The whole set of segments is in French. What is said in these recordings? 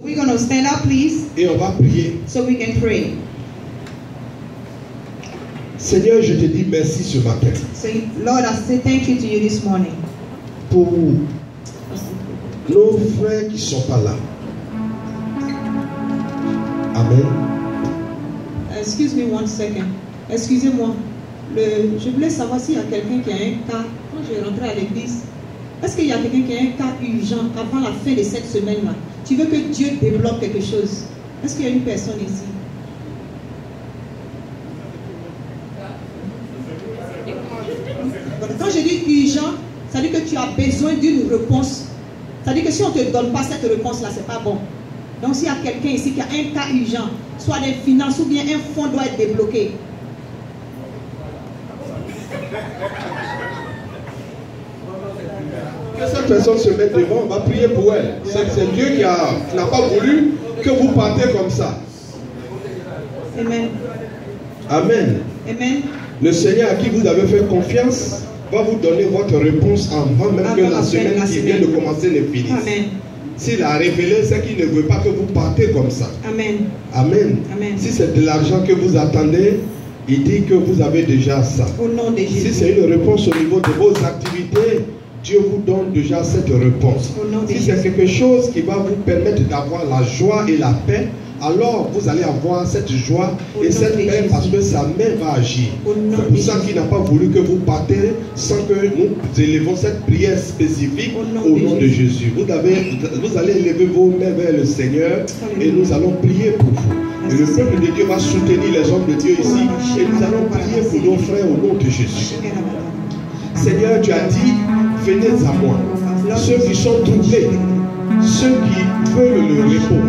We're going to stand up, please. Et on va prier. So we can pray. Seigneur, je te dis merci ce matin. So, Lord, I say thank you to you this morning. Pour nos frères qui ne sont pas là. Amen. Excuse me one second. Excusez-moi. Je voulais savoir s'il y a quelqu'un qui a un cas. Quand je vais rentrer à l'église, est-ce qu'il y a quelqu'un qui a un cas urgent avant la fin de cette semaine-là? Tu veux que Dieu débloque quelque chose? Est-ce qu'il y a une personne ici? Quand je dis urgent, ça veut dire que tu as besoin d'une réponse. Ça veut dire que si on ne te donne pas cette réponse-là, ce n'est pas bon. Donc s'il y a quelqu'un ici qui a un cas urgent, soit des finances ou bien un fonds doit être débloqué. Que cette personne se mette devant, on va prier pour elle. C'est Dieu qui n'a pas voulu que vous partez comme ça. Amen. Amen. Amen. Le Seigneur à qui vous avez fait confiance va vous donner votre réponse avant même que la semaine qui vient de commencer ne finisse. Amen. S'il a révélé, c'est qu'il ne veut pas que vous partez comme ça. Amen. Amen. Amen. Si c'est de l'argent que vous attendez, il dit que vous avez déjà ça. Au nom de Jésus. Si c'est une réponse au niveau de vos activités, Dieu vous donne déjà cette réponse. Si c'est quelque chose qui va vous permettre d'avoir la joie et la paix, alors vous allez avoir cette joie et cette paix parce que sa main va agir. C'est pour ça qu'il n'a pas voulu que vous partez sans que nous élevons cette prière spécifique au nom de Jésus. Vous allez élever vos mains vers le Seigneur et nous allons prier pour vous. Et le peuple de Dieu va soutenir les hommes de Dieu ici et nous allons prier pour nos frères au nom de Jésus. Seigneur, tu as dit, venez à moi, ceux qui sont troublés, ceux qui veulent le repos.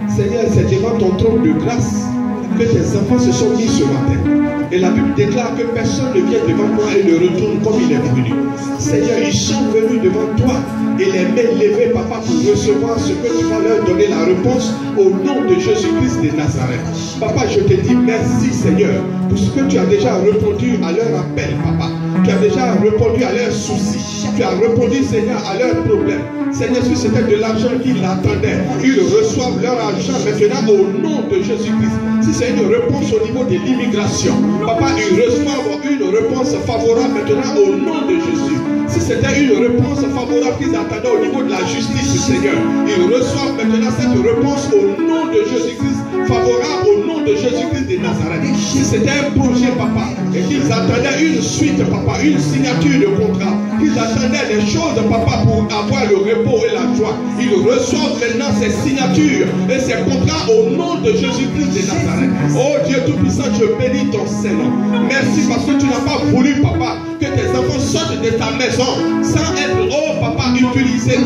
Seigneur, c'est devant ton trône de grâce que tes enfants se sont mis ce matin. Et la Bible déclare que personne ne vient devant toi et ne retourne comme il est venu. Seigneur, ils sont venus devant toi et les mains levées, papa, pour recevoir ce que tu vas leur donner la réponse au nom de Jésus-Christ de Nazareth. Papa, je te dis merci, Seigneur, pour ce que tu as déjà répondu à leur appel, papa. Tu as déjà répondu à leurs soucis. Tu as répondu, Seigneur, à leurs problèmes. Seigneur, si c'était de l'argent qu'ils attendaient, ils reçoivent leur argent maintenant au nom de Jésus-Christ. Si c'est une réponse au niveau de l'immigration, papa, ils reçoivent une réponse favorable maintenant au nom de Jésus. Si c'était une réponse favorable qu'ils attendaient au niveau de la justice, Seigneur, ils reçoivent maintenant cette réponse au nom de Jésus-Christ, favorable au nom de Jésus-Christ de Nazareth. Si c'était un projet, papa, et qu'ils attendaient une suite, papa, une signature de contrat, qu'ils attendaient des choses, papa, pour avoir le repos et la joie, ils reçoivent maintenant ces signatures et ces contrats au nom de Jésus-Christ de Nazareth. Oh Dieu Tout-Puissant, je bénis ton Seigneur. Merci parce que tu n'as pas voulu, papa, que tes enfants sortent de ta maison sans être, oh papa, utilisés.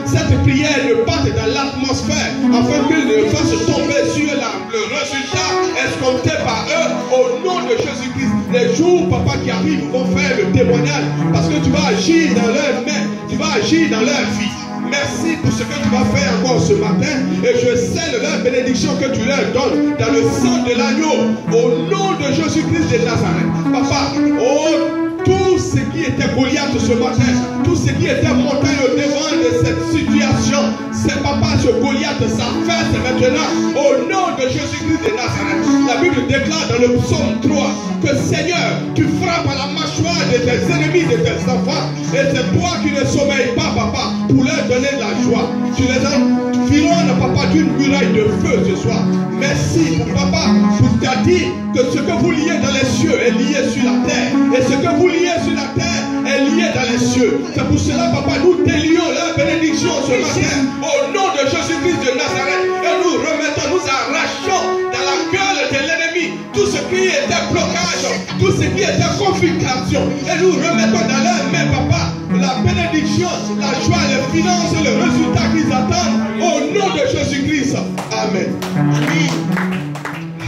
Cette prière ne parte dans l'atmosphère afin qu'ils ne fassent tomber sur le résultat escompté par eux au nom de Jésus-Christ. Les jours, papa, qui arrivent vont faire le témoignage parce que tu vas agir dans leurs mains, tu vas agir dans leur vie. Merci pour ce que tu vas faire encore ce matin et je scelle leur bénédiction que tu leur donnes dans le sang de l'agneau au nom de Jésus-Christ de Nazareth. Papa, oh, tout ce qui était Goliath ce matin, tout ce qui était montagne au devant de cette situation, c'est papa, ce Goliath s'affaisse maintenant au nom de Jésus-Christ de Nazareth. La Bible déclare dans le psaume 3 que Seigneur, tu frappes à la mâchoire de tes ennemis, de tes enfants, et c'est toi qui ne sommeilles pas, papa, pour leur donner de la joie. Tu les environnes, papa, d'une muraille de feu ce soir. Merci pour papa, pour tu as dit que ce que vous liez dans les cieux est lié sur la terre, et ce que vous liez sur la terre est lié dans les cieux. C'est pour cela, papa, nous délions leur bénédiction ce matin au nom de Jésus-Christ de Nazareth, et nous remettons, nous arrachons dans la gueule de l'ennemi tout ce qui était blocage, tout ce qui était configuration, et nous remettons dans leurs mains, papa, la bénédiction, la joie, les finances, le résultat qu'ils attendent au nom de Jésus-Christ. Amen.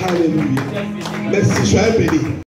Alléluia. Merci, soyez bénis.